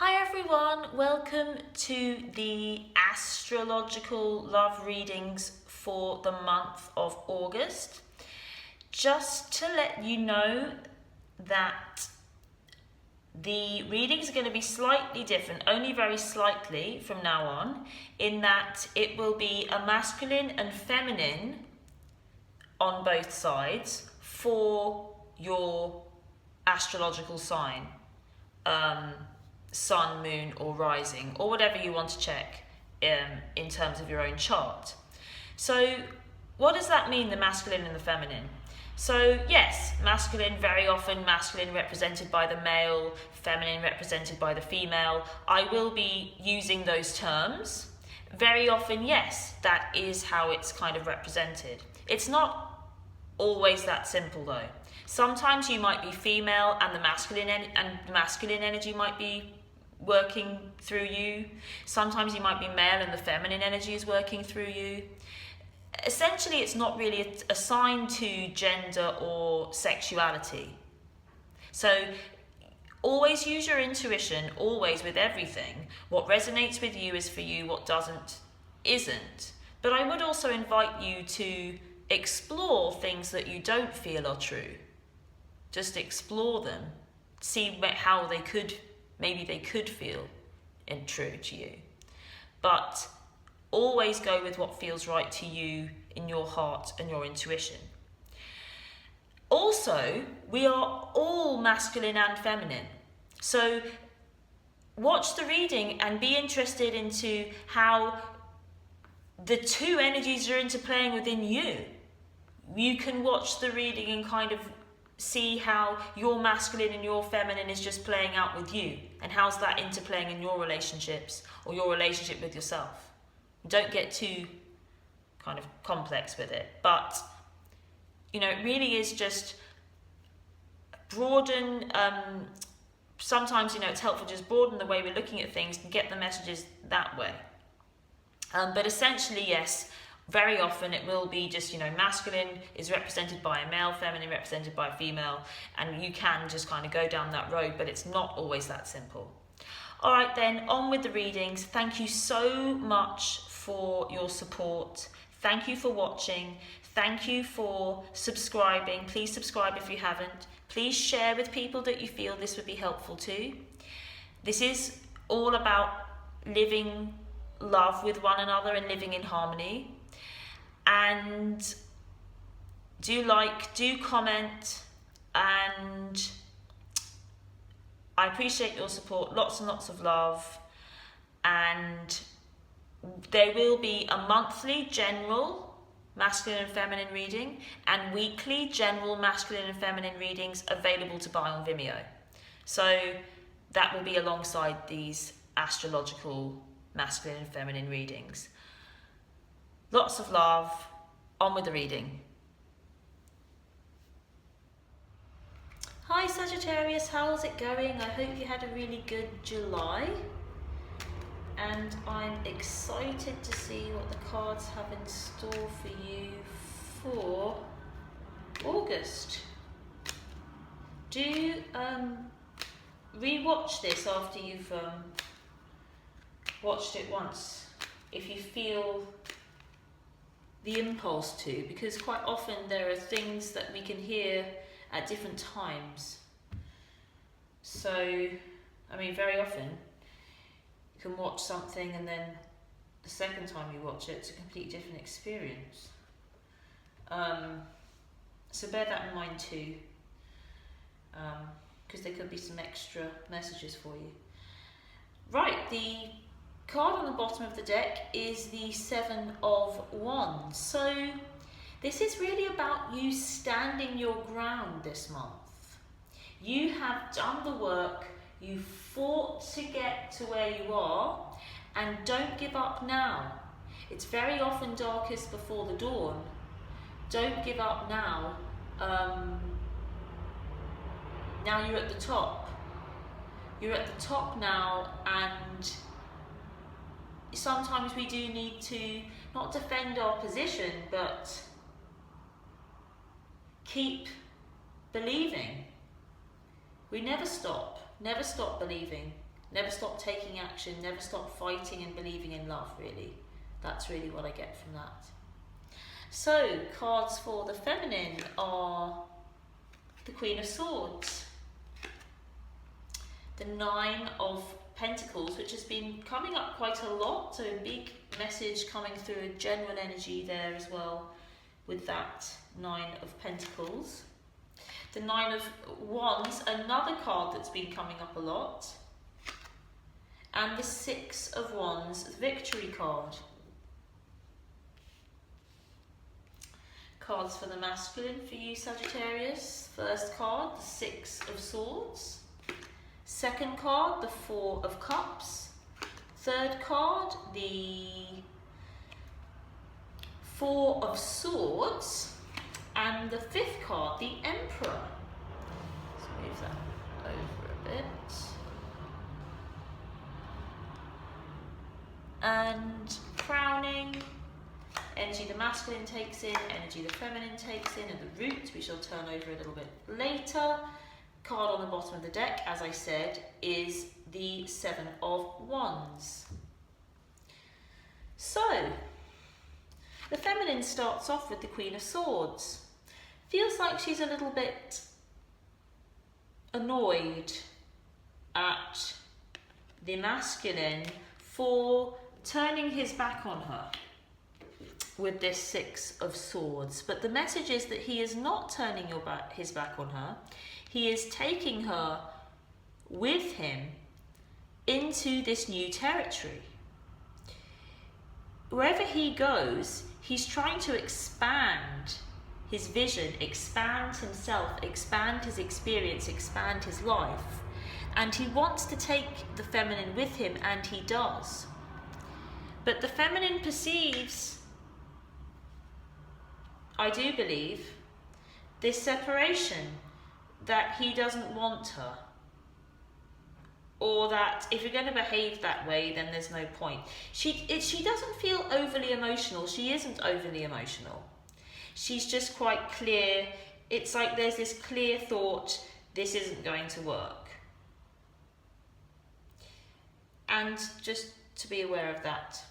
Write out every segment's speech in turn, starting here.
Hi everyone, welcome to the astrological love readings for the month of August. Just to let you know that the readings are going to be slightly different, only very slightly from now on, in that it will be a masculine and feminine on both sides for your astrological sign. Sun, moon, or rising, or whatever you want to check in terms of your own chart. So what does that mean, the masculine and the feminine? So yes, masculine, very often masculine represented by the male, feminine represented by the female. I will be using those terms. Very often, yes, that is how it's kind of represented. It's not always that simple though. Sometimes you might be female and the masculine energy might be working through you. Sometimes you might be male and the feminine energy is working through you. Essentially, it's not really assigned to gender or sexuality. So always use your intuition, always, with everything. What resonates with you is for you, what doesn't isn't. But I would also invite you to explore things that you don't feel are true. Just explore them, see how maybe they could feel true to you. But always go with what feels right to you in your heart and your intuition. Also, we are all masculine and feminine. So watch the reading and be interested into how the two energies are interplaying within you. You can watch the reading and kind of see how your masculine and your feminine is just playing out with you, and how's that interplaying in your relationships or your relationship with yourself. Don't get too kind of complex with it, but it really is just broaden. Sometimes it's helpful to just broaden the way we're looking at things and get the messages that way. But essentially, yes, very often it will be just, masculine is represented by a male, feminine represented by a female, and you can just kind of go down that road, but it's not always that simple. All right then, on with the readings. Thank you so much for your support. Thank you for watching. Thank you for subscribing. Please subscribe if you haven't. Please share with people that you feel this would be helpful to. This is all about living love with one another and living in harmony. And do comment, and I appreciate your support. Lots and lots of love. And there will be a monthly general masculine and feminine reading and weekly general masculine and feminine readings available to buy on Vimeo. So that will be alongside these astrological masculine and feminine readings. Lots of love. On with the reading. Hi Sagittarius, how's it going? I hope you had a really good July. And I'm excited to see what the cards have in store for you for August. Do re-watch this after you've watched it once, if you feel the impulse to, because quite often there are things that we can hear at different times. So, very often you can watch something and then the second time you watch it, it's a completely different experience. So bear that in mind too, because there could be some extra messages for you. Right, the card on the bottom of the deck is the Seven of Wands. So this is really about you standing your ground this month. You have done the work, you fought to get to where you are, and don't give up now. It's very often darkest before the dawn. Don't give up now. Now you're at the top. You're at the top now, and sometimes we do need to not defend our position, but keep believing. We never stop believing. Never stop taking action, never stop fighting and believing in love, really. That's really what I get from that. So, cards for the feminine are the Queen of Swords, the Nine of Pentacles, which has been coming up quite a lot, so a big message coming through, a general energy there as well with that Nine of Pentacles. The Nine of Wands, another card that's been coming up a lot, and the Six of Wands, the Victory card. Cards for the masculine for you, Sagittarius. First card, the Six of Swords. Second card, the Four of Cups. Third card, the Four of Swords. And the fifth card, the Emperor. Let's move that over a bit. And crowning, energy the masculine takes in, energy the feminine takes in, and the root we shall turn over a little bit later. Card on the bottom of the deck, as I said, is the Seven of Wands. So, the feminine starts off with the Queen of Swords. Feels like she's a little bit annoyed at the masculine for turning his back on her with this Six of Swords. But the message is that he is not turning his back on her. He is taking her with him into this new territory. Wherever he goes, he's trying to expand his vision, expand himself, expand his experience, expand his life. And he wants to take the feminine with him, and he does. But the feminine perceives, I do believe, this separation, that he doesn't want her. Or that if you're going to behave that way, then there's no point. She doesn't feel overly emotional. She isn't overly emotional. She's just quite clear. It's like there's this clear thought, this isn't going to work. And just to be aware of that.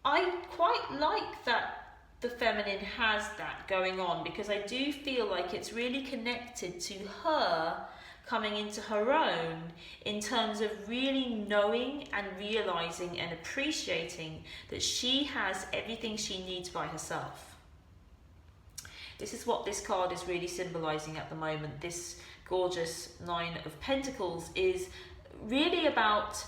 I quite like that the feminine has that going on, because I do feel like it's really connected to her coming into her own in terms of really knowing and realizing and appreciating that she has everything she needs by herself. This is what this card is really symbolizing at the moment. This gorgeous Nine of Pentacles is really about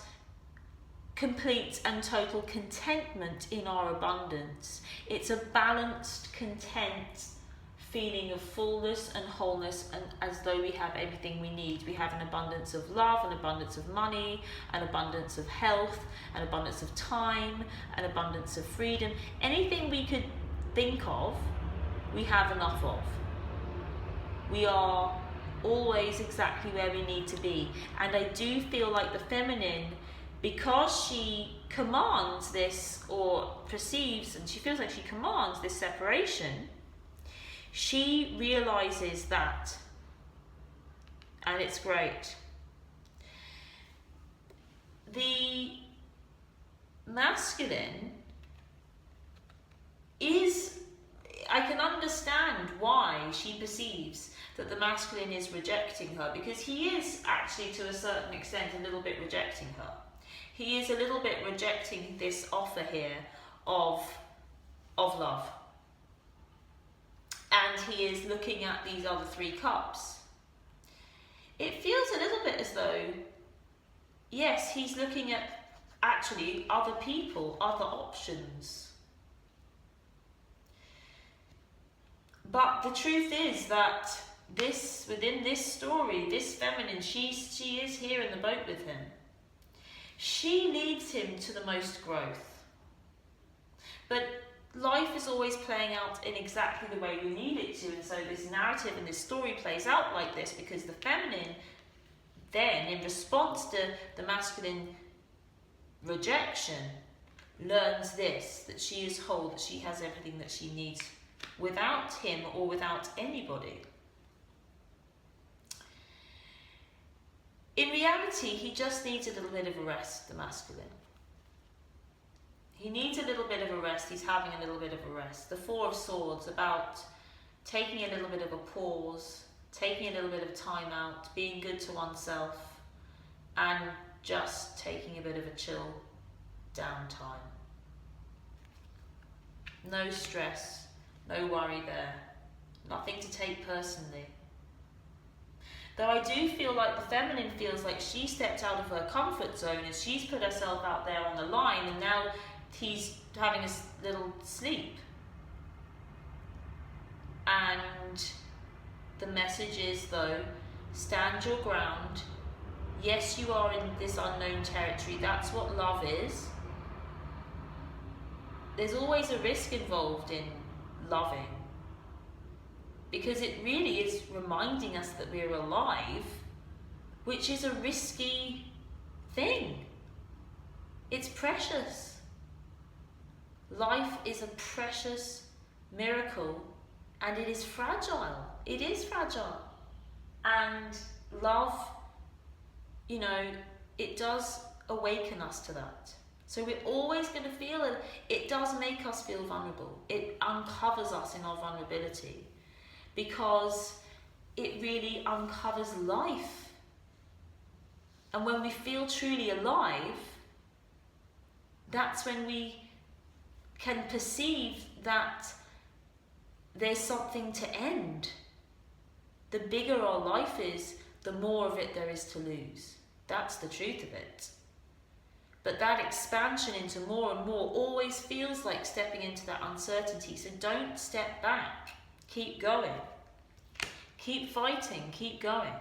complete and total contentment in our abundance. It's a balanced, content feeling of fullness and wholeness, and as though we have everything we need. We have an abundance of love, an abundance of money, an abundance of health, an abundance of time, an abundance of freedom. Anything we could think of, we have enough of. We are always exactly where we need to be. And I do feel like the feminine, because she commands this, or perceives, and she feels like she commands this separation, she realizes that, and it's great. The masculine is, I can understand why she perceives that the masculine is rejecting her, because he is actually to a certain extent a little bit rejecting her. He is a little bit rejecting this offer here of love. And he is looking at these other three cups. It feels a little bit as though, yes, he's looking at actually other people, other options. But the truth is that within this story, this feminine, she is here in the boat with him. She leads him to the most growth. But life is always playing out in exactly the way we need it to, and so this narrative and this story plays out like this, because the feminine then, in response to the masculine rejection, learns this, that she is whole, that she has everything that she needs without him or without anybody. reality, he just needs a little bit of a rest, the masculine. He needs a little bit of a rest. He's having a little bit of a rest. The Four of Swords, about taking a little bit of a pause, taking a little bit of time out, being good to oneself, and just taking a bit of a chill downtime. No stress, no worry there. Nothing to take personally. Though I do feel like the feminine feels like she stepped out of her comfort zone and she's put herself out there on the line, and now he's having a little sleep. And the message is, though, stand your ground. Yes, you are in this unknown territory. That's what love is. There's always a risk involved in loving, because it really is reminding us that we're alive, which is a risky thing. It's precious. Life is a precious miracle, and it is fragile. It is fragile. And love, you know, it does awaken us to that. So we're always going to feel it. It does make us feel vulnerable. It uncovers us in our vulnerability, because it really uncovers life. And when we feel truly alive, that's when we can perceive that there's something to end. The bigger our life is, the more of it there is to lose. That's the truth of it. But that expansion into more and more always feels like stepping into that uncertainty. So don't step back. Keep going. Keep fighting. Keep going.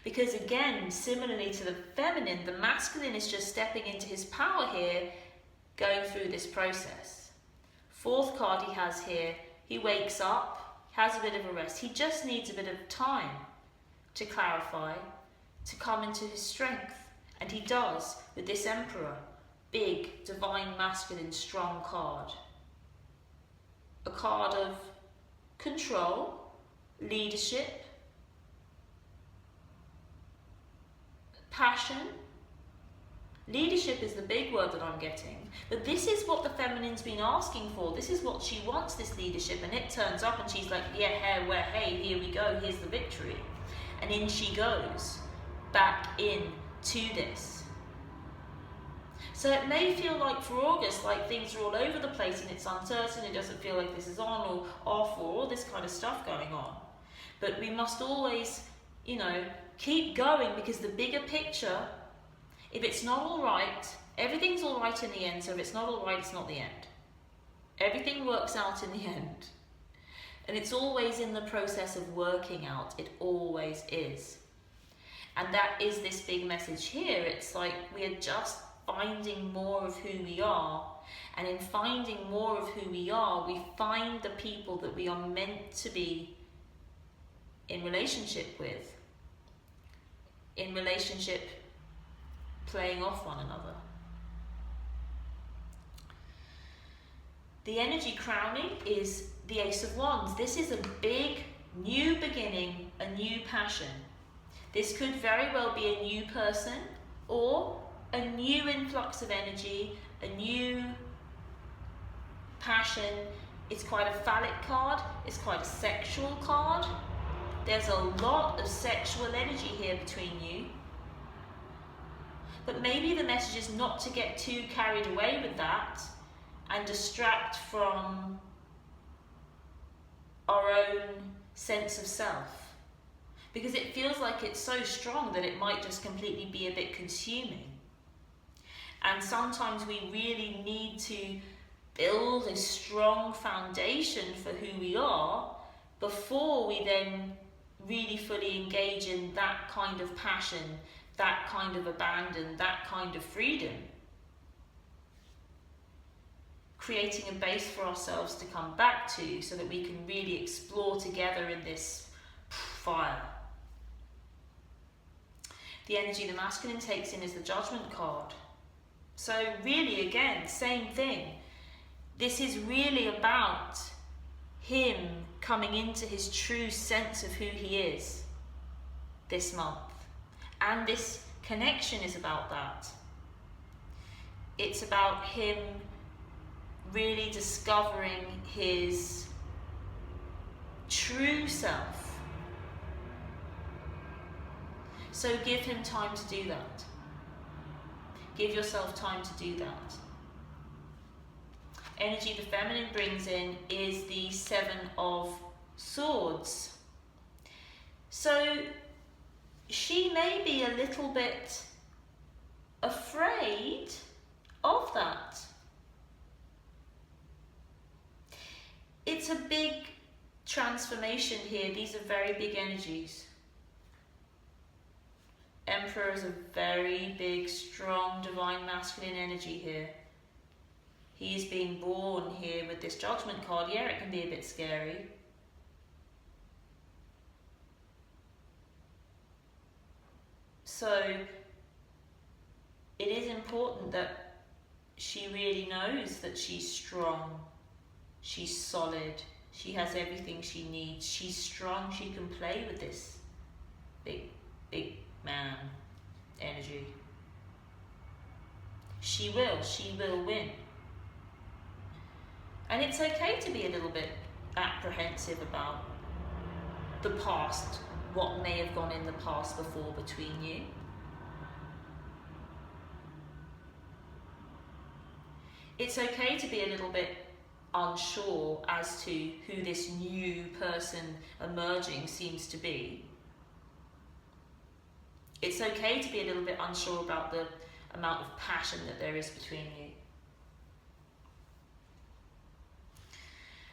Because again, similarly to the feminine, the masculine is just stepping into his power here, going through this process. Fourth card he has here, he wakes up, has a bit of a rest. He just needs a bit of time to clarify, to come into his strength. And he does with this Emperor, big, divine, masculine, strong card. A card of control, leadership, passion. Leadership is the big word that I'm getting. But this is what the feminine's been asking for. This is what she wants, this leadership. And it turns up and she's like, yeah, hey, here we go. Here's the victory. And in she goes, back in to this. So it may feel like for August, like things are all over the place and it's uncertain, it doesn't feel like this is on or off or all this kind of stuff going on. But we must always, you know, keep going, because the bigger picture, if it's not all right, everything's all right in the end. So if it's not all right, it's not the end. Everything works out in the end. And it's always in the process of working out. It always is. And that is this big message here. It's like we are just finding more of who we are. And in finding more of who we are, we find the people that we are meant to be in relationship with. In relationship, playing off one another. The energy crowning is the Ace of Wands. This is a big new beginning, a new passion. This could very well be a new person or a new influx of energy, a new passion. It's quite a phallic card, it's quite a sexual card. There's a lot of sexual energy here between you. But maybe the message is not to get too carried away with that and distract from our own sense of self. Because it feels like it's so strong that it might just completely be a bit consuming. And sometimes we really need to build a strong foundation for who we are before we then really fully engage in that kind of passion, that kind of abandon, that kind of freedom. Creating a base for ourselves to come back to so that we can really explore together in this fire. The energy the masculine takes in is the Judgment card. So really, again, same thing. This is really about him coming into his true sense of who he is this month. And this connection is about that. It's about him really discovering his true self. So give him time to do that. Give yourself time to do that. Energy the feminine brings in is the Seven of Swords. So she may be a little bit afraid of that. It's a big transformation here. These are very big energies. Emperor is a very big, strong, divine masculine energy here. He is being born here with this Judgment card. Yeah, it can be a bit scary. So it is important that she really knows that she's strong, she's solid, she has everything she needs, she's strong, she can play with this big man energy. She will win. And it's okay to be a little bit apprehensive about the past, what may have gone in the past before between you. It's okay to be a little bit unsure as to who this new person emerging seems to be. It's okay to be a little bit unsure about the amount of passion that there is between you.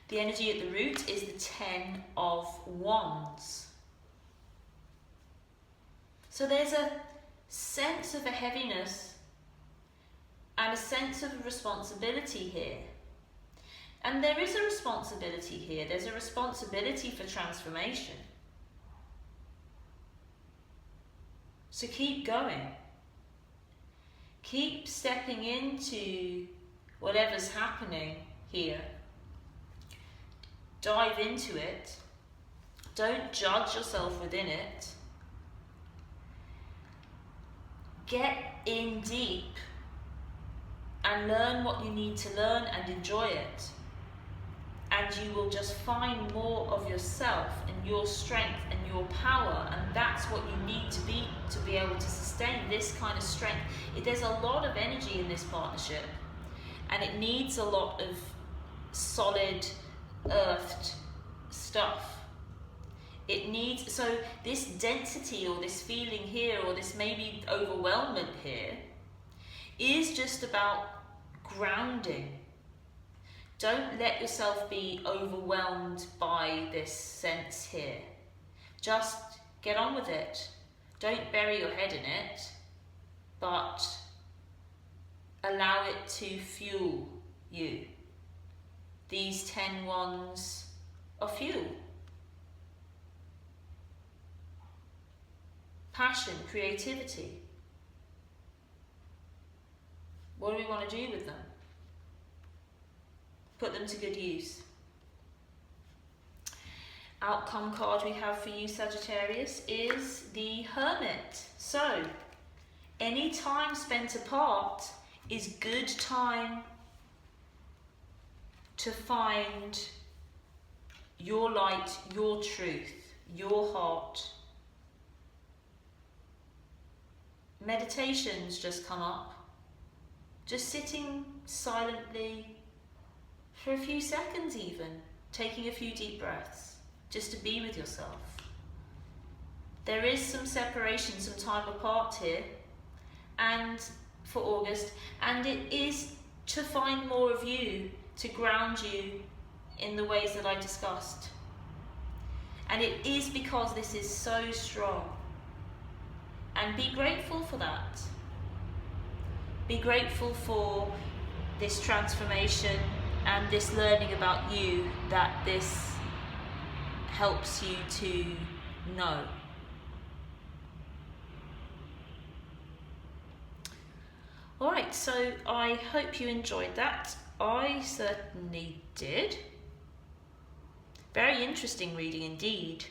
The energy at the root is the Ten of Wands. So there's a sense of a heaviness and a sense of responsibility here. And there is a responsibility here. There's a responsibility for transformation. So keep going. Keep stepping into whatever's happening here. Dive into it. Don't judge yourself within it. Get in deep and learn what you need to learn and enjoy it. And you will just find more of yourself and your strength and your power, and that's what you need to be able to sustain this kind of strength. There's a lot of energy in this partnership, and it needs a lot of solid, earthed stuff. It needs, so this density or this feeling here or this maybe overwhelmment here is just about grounding. Don't let yourself be overwhelmed by this sense here. Just get on with it. Don't bury your head in it, but allow it to fuel you. These 10 wands are fuel. Passion, creativity. What do we want to do with them? Put them to good use. Outcome card we have for you, Sagittarius, is the Hermit. So, any time spent apart is good time to find your light, your truth, your heart. Meditations just come up. Just sitting silently for a few seconds even, taking a few deep breaths, just to be with yourself. There is some separation, some time apart here, and for August, and it is to find more of you, to ground you in the ways that I discussed. And it is because this is so strong. And be grateful for that. Be grateful for this transformation and this learning about you that this helps you to know. Alright, so I hope you enjoyed that. I certainly did. Very interesting reading indeed.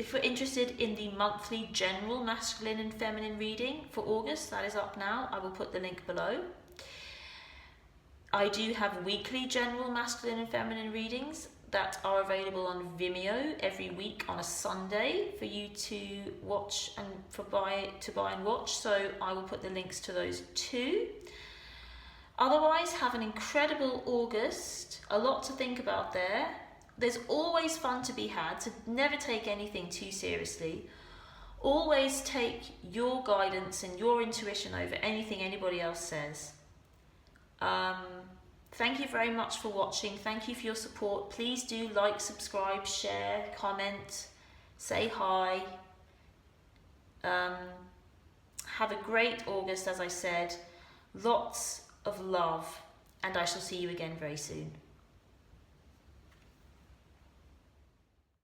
if we're interested in the monthly general masculine and feminine reading for August, that is up now. I will put the link below. I do have weekly general masculine and feminine readings that are available on Vimeo every week on a Sunday for you to watch and buy and watch. So I will put the links to those too. Otherwise, have an incredible August. A lot to think about there. There's always fun to be had, so never take anything too seriously. Always take your guidance and your intuition over anything anybody else says. Thank you very much for watching. Thank you for your support. Please do like, subscribe, share, comment, say hi. Have a great August, as I said. Lots of love, and I shall see you again very soon.